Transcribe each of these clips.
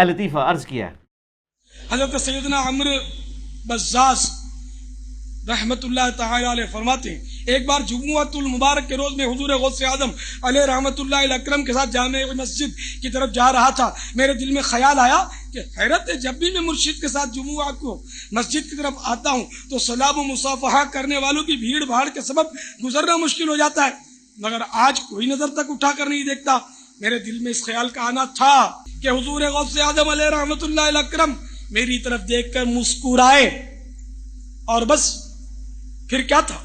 لطیفہ عرض کیا ہے حضرت سیدنا عمرو بزاز رحمت اللہ تعالی علیہ فرماتے ہیں ایک بار جمعۃ المبارک کے روز میں حضور غوث اعظم علیہ رحمت اللہ الاکرم کے ساتھ جامع مسجد کی طرف جا رہا تھا. میرے دل میں خیال آیا کہ حیرت ہے، جب بھی میں مرشد کے ساتھ جمعہ کو مسجد کی طرف آتا ہوں تو سلام و مصافحہ کرنے والوں کی بھیڑ بھاڑ کے سبب گزرنا مشکل ہو جاتا ہے، مگر آج کوئی نظر تک اٹھا کر نہیں دیکھتا. میرے دل میں اس خیال کا آنا تھا کہ حضور غوث اعظم علیہ رحمت اللہ الاکرم میری طرف دیکھ کر مسکرائے، اور بس پھر کیا تھا،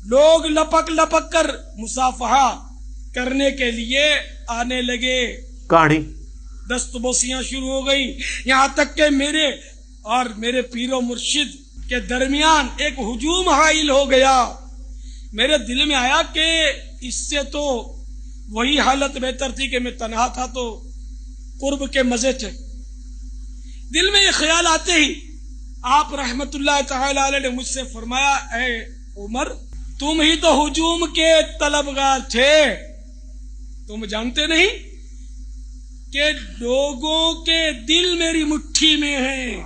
لوگ لپک لپک کر مصافحہ کرنے کے لیے آنے لگے، کہانی دست بوسیاں شروع ہو گئیں، یہاں تک کہ میرے اور میرے پیر و مرشد کے درمیان ایک ہجوم حائل ہو گیا. میرے دل میں آیا کہ اس سے تو وہی حالت بہتر تھی کہ میں تنہا تھا تو قرب کے مزے تھے. دل میں یہ خیال آتے ہی آپ رحمت اللہ تعالی علیہ نے مجھ سے فرمایا، اے عمر، تم ہی تو ہجوم کے طلبگار تھے، تم جانتے نہیں کہ لوگوں کے دل میری مٹھی میں ہیں،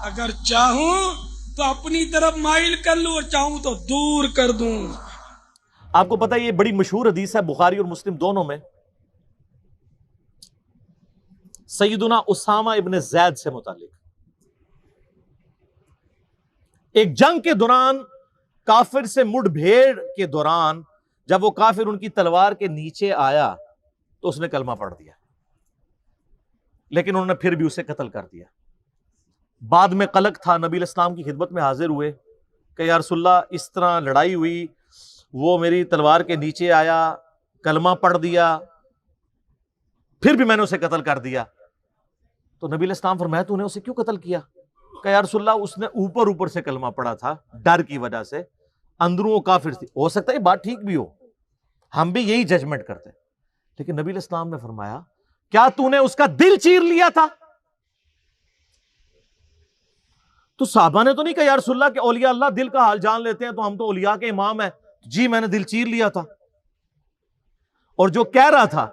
اگر چاہوں تو اپنی طرف مائل کر لوں اور چاہوں تو دور کر دوں. آپ کو پتہ ہے یہ بڑی مشہور حدیث ہے بخاری اور مسلم دونوں میں، سیدنا اسامہ ابن زید سے متعلق. ایک جنگ کے دوران کافر سے مڑ بھیڑ کے دوران جب وہ کافر ان کی تلوار کے نیچے آیا تو اس نے کلمہ پڑھ دیا، لیکن انہوں نے پھر بھی اسے قتل کر دیا. بعد میں قلق تھا، نبی علیہ السلام کی خدمت میں حاضر ہوئے کہ یا رسول اللہ اس طرح لڑائی ہوئی، وہ میری تلوار کے نیچے آیا، کلمہ پڑھ دیا، پھر بھی میں نے اسے قتل کر دیا. تو نبی علیہ السلام فرمایا تو نے اسے کیوں قتل کیا؟ کہ یا رسول اللہ اس نے اوپر سے کلمہ پڑھا تھا، ڈر کی وجہ سے، اندروں وہ کافر تھی. ہو سکتا ہے یہ بات ٹھیک بھی ہو، ہم بھی یہی ججمنٹ کرتے ہیں، لیکن نبی علیہ السلام نے فرمایا کیا تو نے اس کا دل چیر لیا تھا؟ تو صحابہ نے تو نہیں کہا یا رسول اللہ کہ اولیاء اللہ دل کا حال جان لیتے ہیں تو ہم تو اولیاء کے امام ہیں. جی میں نے دل چیر لیا تھا. اور جو کہہ رہا تھا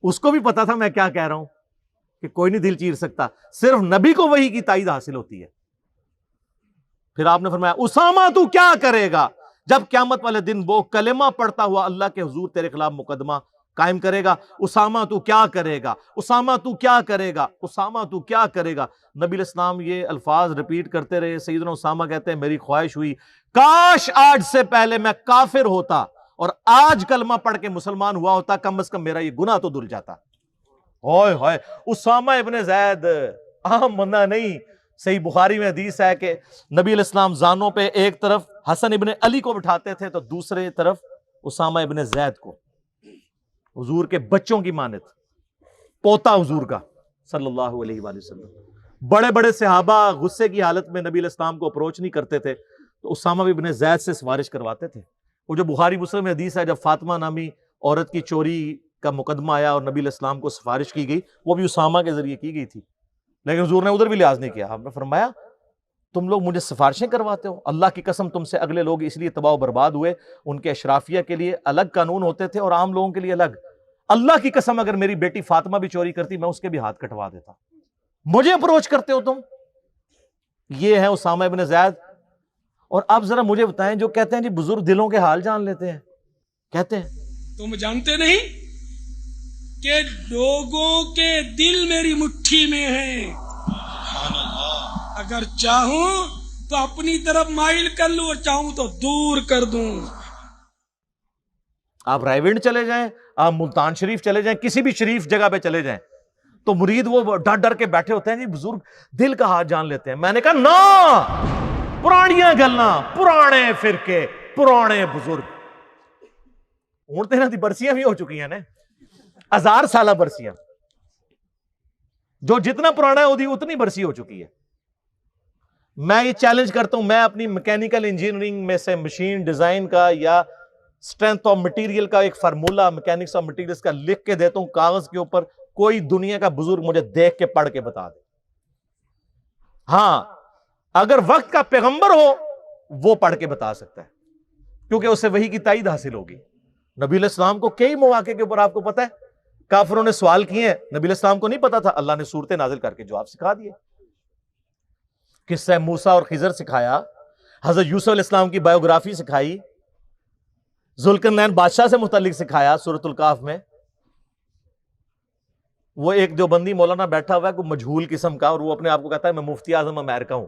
اس کو بھی پتا تھا میں کیا کہہ رہا ہوں، کہ کوئی نہیں دل چیر سکتا، صرف نبی کو وحی کی تائید حاصل ہوتی ہے. پھر آپ نے فرمایا اسامہ تو کیا کرے گا جب قیامت والے دن وہ کلمہ پڑھتا ہوا اللہ کے حضور تیرے خلاف مقدمہ قائم کرے گا؟ اسامہ تو کیا کرے گا، اسامہ تو کیا کرے گا، اسامہ تو کیا کرے گا. نبی علیہ السلام یہ الفاظ ریپیٹ کرتے رہے. سیدنا اسامہ کہتے ہیں میری خواہش ہوئی کاش آج سے پہلے میں کافر ہوتا اور آج کلمہ پڑھ کے مسلمان ہوا ہوتا، کم از کم میرا یہ گناہ تو دھل جاتا. ہوئے ہوئے، اسامہ ابن زید عام بندہ نہیں. صحیح بخاری میں حدیث ہے کہ نبی علیہ السلام زانوں پہ ایک طرف حسن ابن علی کو بٹھاتے تھے تو دوسرے طرف اسامہ ابن زید کو، حضور کے بچوں کی مانت، پوتا حضور کا صلی اللہ علیہ وآلہ وسلم. بڑے بڑے صحابہ غصے کی حالت میں نبی علیہ السلام کو اپروچ نہیں کرتے تھے تو اسامہ ابن زید سے سفارش کرواتے تھے. وہ جو بخاری مسلم میں حدیث ہے جب فاطمہ نامی عورت کی چوری کا مقدمہ آیا اور نبی علیہ السلام کو سفارش کی گئی، وہ بھی اسامہ کے ذریعے کی گئی تھی، لیکن حضور نے ادھر بھی لحاظ نہیں کیا. آپ نے فرمایا تم لوگ مجھے سفارشیں کرواتے ہو، اللہ کی قسم تم سے اگلے لوگ اس لیے تباہ و برباد ہوئے، ان کے اشرافیہ کے لیے الگ قانون ہوتے تھے اور عام لوگوں کے لیے الگ. اللہ کی قسم اگر میری بیٹی فاطمہ بھی چوری کرتی میں اس کے بھی ہاتھ کٹوا دیتا. مجھے اپروچ کرتے ہو تم. یہ ہے اسامہ ابن زید. اور اب ذرا مجھے بتائیں جو کہتے ہیں جی بزرگ دلوں کے حال جان لیتے ہیں، کہتے ہیں تم جانتے نہیں کہ لوگوں کے دل میری مٹھی میں ہیں، اگر چاہوں تو اپنی طرف مائل کر لوں اور چاہوں تو دور کر دوں. آپ رائے ونڈ چلے جائیں، آپ ملتان شریف چلے جائیں، کسی بھی شریف جگہ پہ چلے جائیں تو مرید وہ ڈر ڈر کے بیٹھے ہوتے ہیں جی بزرگ دل کا حال جان لیتے ہیں. میں نے کہا نا، پرانیاں گلاں، پرانے فرقے، پرانے بزرگ. ہوں تو انہاں دی برسیاں بھی ہو چکی ہیں نا، 1000 سالہ برسیاں. جو جتنا پرانا ہے وہ اتنی برسی ہو چکی ہے. میں یہ چیلنج کرتا ہوں، میں اپنی میکینیکل انجینئرنگ میں سے مشین ڈیزائن کا یا اسٹرینتھ آف مٹیریل کا ایک فارمولا میکینکس آف مٹیریلز کا لکھ کے دیتا ہوں کاغذ کے اوپر، کوئی دنیا کا بزرگ مجھے دیکھ کے پڑھ کے بتا دے. ہاں اگر وقت کا پیغمبر ہو وہ پڑھ کے بتا سکتا ہے کیونکہ اسے وحی کی تائید حاصل ہوگی. نبی علیہ السلام کو کئی مواقع کے اوپر آپ کو پتہ ہے کافروں نے سوال کیے ہیں، نبی علیہ السلام کو نہیں پتا تھا، اللہ نے صورتیں نازل کر کے جواب سکھا دیے. قصہ موسیٰ اور خضر سکھایا، حضرت یوسف علیہ السلام کی بایوگرافی سکھائی، ذوالقرنین بادشاہ سے متعلق سکھایا سورۃ الکہف میں. وہ ایک دیوبندی مولانا بیٹھا ہوا ہے کوئی مجہول قسم کا، اور وہ اپنے آپ کو کہتا ہے میں مفتی اعظم امریکہ ہوں.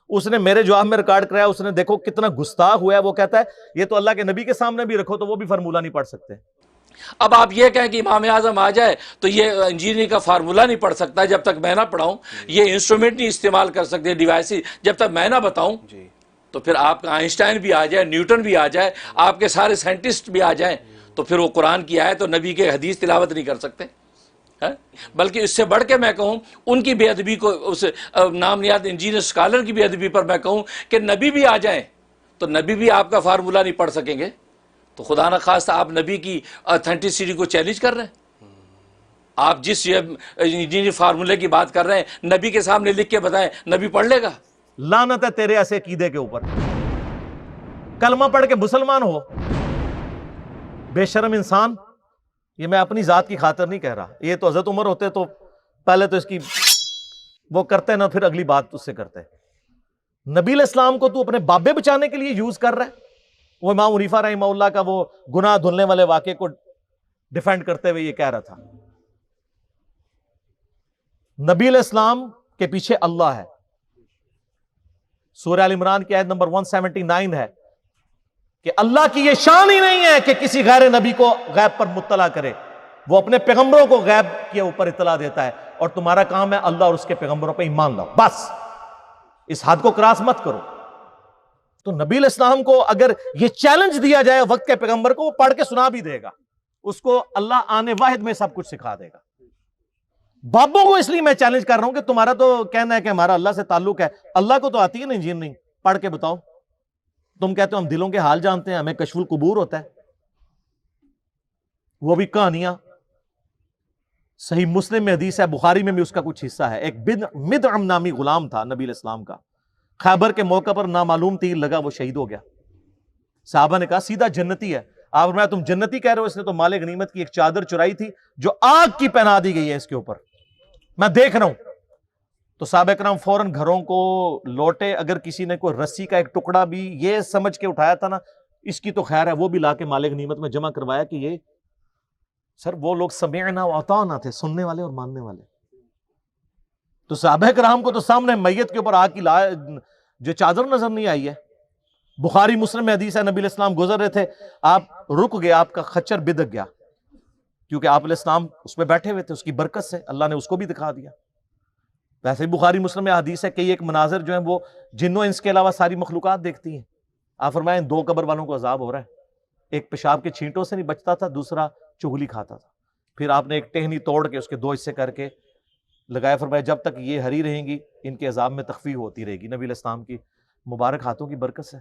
اس نے میرے جواب میں ریکارڈ کرایا، اس نے دیکھو کتنا گستاخ ہوا ہے. وہ کہتا ہے یہ تو اللہ کے نبی کے سامنے بھی رکھو تو وہ بھی فارمولہ نہیں پڑھ سکتے. اب آپ یہ کہیں کہ امام اعظم آ جائے تو یہ انجینئرنگ کا فارمولہ نہیں پڑھ سکتا جب تک میں نہ پڑھاؤں، یہ انسٹرومنٹ نہیں استعمال کر سکتے، ڈیوائس جب تک میں نہ بتاؤں. تو پھر آپ کا آئنسٹائن بھی آ جائے، نیوٹن بھی آ جائے، آپ کے سارے سائنٹسٹ بھی آ جائیں، تو پھر وہ قرآن کی آیت اور نبی کے حدیث تلاوت نہیں کر سکتے. بلکہ اس سے بڑھ کے میں کہوں ان کی بے ادبی کو، اس نام نیاد انجینئر اسکالر کی بے ادبی پر میں کہوں کہ نبی بھی آ جائیں تو نبی بھی آپ کا فارمولہ نہیں پڑھ سکیں گے. تو خدا نہ خواستہ آپ نبی کی اتھینٹسٹی کو چیلنج کر رہے ہیں. آپ جس انجینئر فارمولے کی بات کر رہے ہیں نبی کے سامنے لکھ کے بتائیں، نبی پڑھ لے گا؟ لعنت ہے تیرے ایسے عقیدے کے اوپر. کلمہ پڑھ کے مسلمان ہو، بے شرم انسان. یہ میں اپنی ذات کی خاطر نہیں کہہ رہا، یہ تو حضرت عمر ہوتے تو پہلے تو اس کی وہ کرتے نا، پھر اگلی بات اس سے کرتے. نبی علیہ السلام کو تو اپنے بابے بچانے کے لیے یوز کر رہا ہے. وہ امام حنیفہ رحمہ اللہ کا وہ گناہ دھلنے والے واقعے کو ڈیفینڈ کرتے ہوئے یہ کہہ رہا تھا. نبی علیہ السلام کے پیچھے اللہ ہے. سورہ ال عمران کی آیت نمبر 179 ہے کہ اللہ کی یہ شان ہی نہیں ہے کہ کسی غیر نبی کو غیب پر مطلع کرے. وہ اپنے پیغمبروں کو غیب کے اوپر اطلاع دیتا ہے، اور تمہارا کام ہے اللہ اور اس کے پیغمبروں پہ ایمان لاؤ. بس اس حد کو کراس مت کرو. تو نبی علیہ السلام کو اگر یہ چیلنج دیا جائے وقت کے پیغمبر کو، وہ پڑھ کے سنا بھی دے گا، اس کو اللہ آنے واحد میں سب کچھ سکھا دے گا. بابوں کو اس لیے میں چیلنج کر رہا ہوں کہ تمہارا تو کہنا ہے کہ ہمارا اللہ سے تعلق ہے، اللہ کو تو آتی ہے نا انجینئرنگ، پڑھ کے بتاؤ. تم کہتے ہو ہم دلوں کے حال جانتے ہیں، ہمیں کشف القبور ہوتا ہے. وہ بھی کہانیاں. صحیح مسلم میں حدیث ہے، بخاری میں بھی اس کا کچھ حصہ ہے. ایک مدعم نامی غلام تھا نبی علیہ السلام کا، خیبر کے موقع پر نامعلوم تیر لگا، وہ شہید ہو گیا. صحابہ نے کہا سیدھا جنتی ہے. آپ فرمایا تم جنتی کہہ رہے ہو، اس نے تو مال غنیمت کی ایک چادر چرائی تھی جو آگ کی پہنا دی گئی ہے اس کے اوپر، میں دیکھ رہا ہوں. تو صحابہ کرام فوراً گھروں کو لوٹے. اگر کسی نے کوئی رسی کا ایک ٹکڑا بھی یہ سمجھ کے اٹھایا تھا نا اس کی تو خیر ہے، وہ بھی لا کے مال غنیمت میں جمع کروایا کہ یہ سر وہ لوگ سمعنا واطعنا تھے، سننے والے اور ماننے والے. تو صحابہ کرام کو تو سامنے میت کے اوپر آگ کی جو چادر نظر نہیں آئی ہے. بخاری مسلم میں حدیث ہے، نبی علیہ السلام گزر رہے تھے، آپ رک گئے، آپ کا خچر بدک گیا، کیونکہ آپ علیہ السلام اس پہ بیٹھے ہوئے تھے. اس کی برکت سے اللہ نے اس کو بھی دکھا دیا. ویسے بخاری مسلم میں حدیث ہے کہ ایک مناظر جو ہیں وہ جنوں انس کے علاوہ ساری مخلوقات دیکھتی ہیں. آپ فرمائیں 2 قبر والوں کو عذاب ہو رہا ہے. ایک پیشاب کے چھینٹوں سے نہیں بچتا تھا، دوسرا چغلی کھاتا تھا. پھر آپ نے ایک ٹہنی توڑ کے اس کے 2 حصے کر کے لگایا. فرمایا جب تک یہ ہری رہیں گی ان کے عذاب میں تخفیف ہوتی رہے گی، نبی علیہ السلام کی مبارک ہاتھوں کی برکت سے.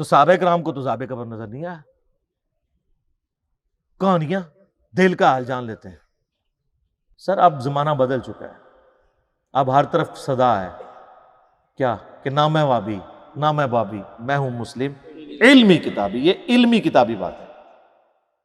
تو صحابہ کرام کو تو عذاب قبر نظر نہیں آیا. کہانیاں دل کا حال جان لیتے ہیں. سر اب زمانہ بدل چکا ہے، اب ہر طرف صدا ہے کیا کہ نہ میں وابی نہ میں بابی، میں ہوں مسلم علمی کتابی. یہ علمی کتابی بات ہے.